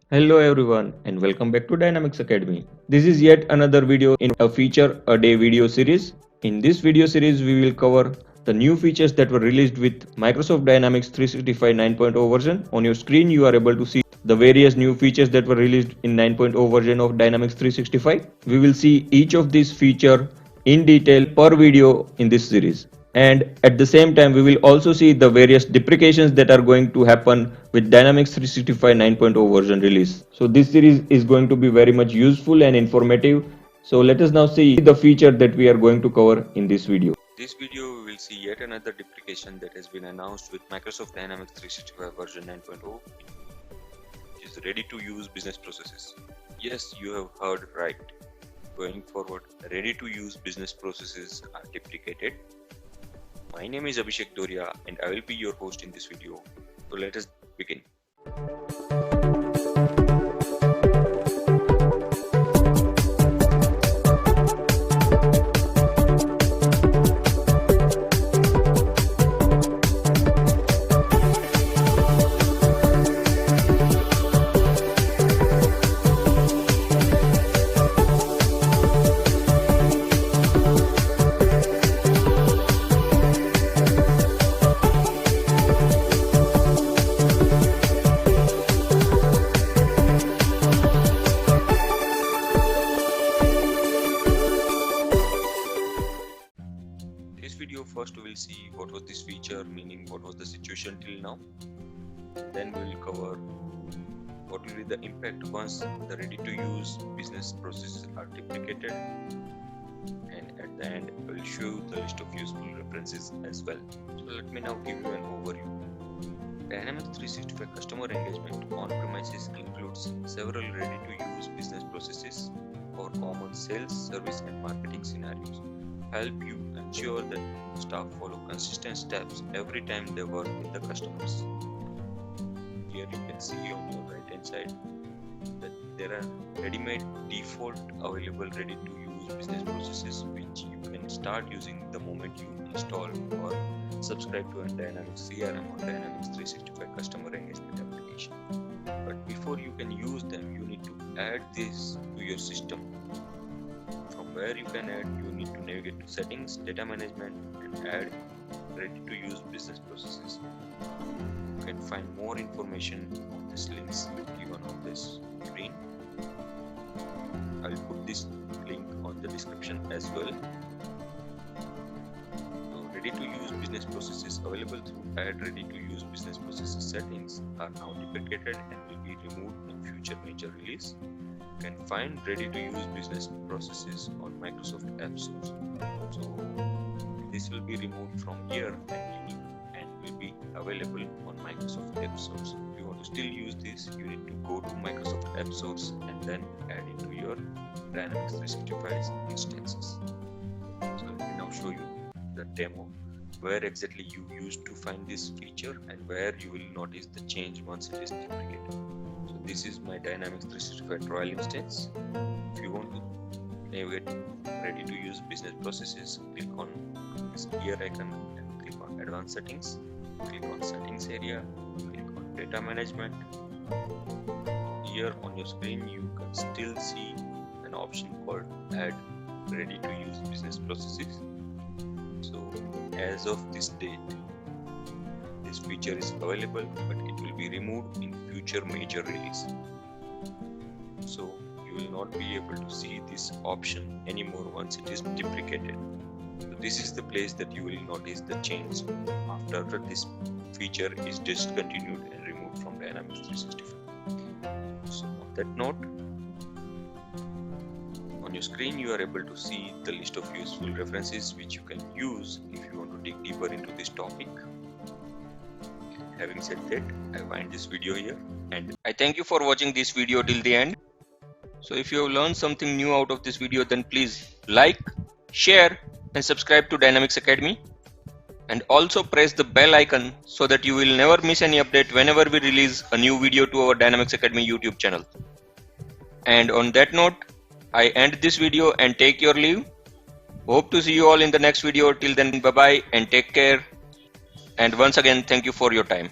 Hello everyone and welcome back to Dynamics Academy. This is yet another video in a feature a day video series. In this video series we will cover the new features that were released with Microsoft Dynamics 365 9.0 version. On your screen you are able to see the various new features that were released in 9.0 version of Dynamics 365. We will see each of these feature in detail per video in this series. And at the same time we will also see the various deprecations that are going to happen with Dynamics 365 9.0 version release. So this series is going to be very much useful and informative. So let us now see the feature that we are going to cover in this video. This video we will see yet another deprecation that has been announced with Microsoft Dynamics 365 version 9.0. It is ready to use business processes. Yes, you have heard right. Going forward, ready to use business processes are deprecated. My name is Abhishek Doria and I will be your host in this video. So let us begin. First we will see what was this feature, meaning what was the situation till now. Then we will cover what will be the impact once the ready to use business processes are deprecated, and at the end I will show you the list of useful references as well. So let me now give you an overview. Dynamics 365 customer engagement on premises includes several ready to use business processes for common sales, service and marketing scenarios. Help you ensure that staff follow consistent steps every time they work with the customers. Here you can see on your right hand side that there are ready-made default available ready to use business processes which you can start using the moment you install or subscribe to a Dynamics CRM or Dynamics 365 customer engagement application. But before you can use them, you need to add this to your system. Where you can add, you need to navigate to settings, data management and add ready to use business processes. You can find more information on this links given on this screen. I will put this link on the description as well. So ready to use business processes available through add ready to use business processes settings are now deprecated and will be removed in future major release. You can find ready to use business processes on Microsoft App Stores. So this will be removed from here and will be available on Microsoft App Stores. If you want to still use this, you need to go to Microsoft App Stores and then add it to your Dynamics 365 instances. So let me now show you the demo where exactly you used to find this feature and where you will notice the change once it is deprecated. This is my Dynamics 365 trial instance. If you want to navigate ready to use business processes, click on this gear icon and click on advanced settings. Click on settings area, click on data management. Here on your screen you can still see an option called add ready to use business processes. So as of this date, this feature is available, but it will be removed in future major release. So you will not be able to see this option anymore once it is deprecated. So this is the place that you will notice the change after this feature is discontinued and removed from Dynamics 365. So on that note, on your screen you are able to see the list of useful references which you can use if you want to dig deeper into this topic. Having said that, I wind this video here and I thank you for watching this video till the end. So if you have learned something new out of this video, then please like, share and subscribe to Dynamics Academy, and also press the bell icon so that you will never miss any update whenever we release a new video to our Dynamics Academy YouTube channel. And on that note, I end this video and take your leave. Hope to see you all in the next video. Till then, bye bye and take care. And once again, thank you for your time.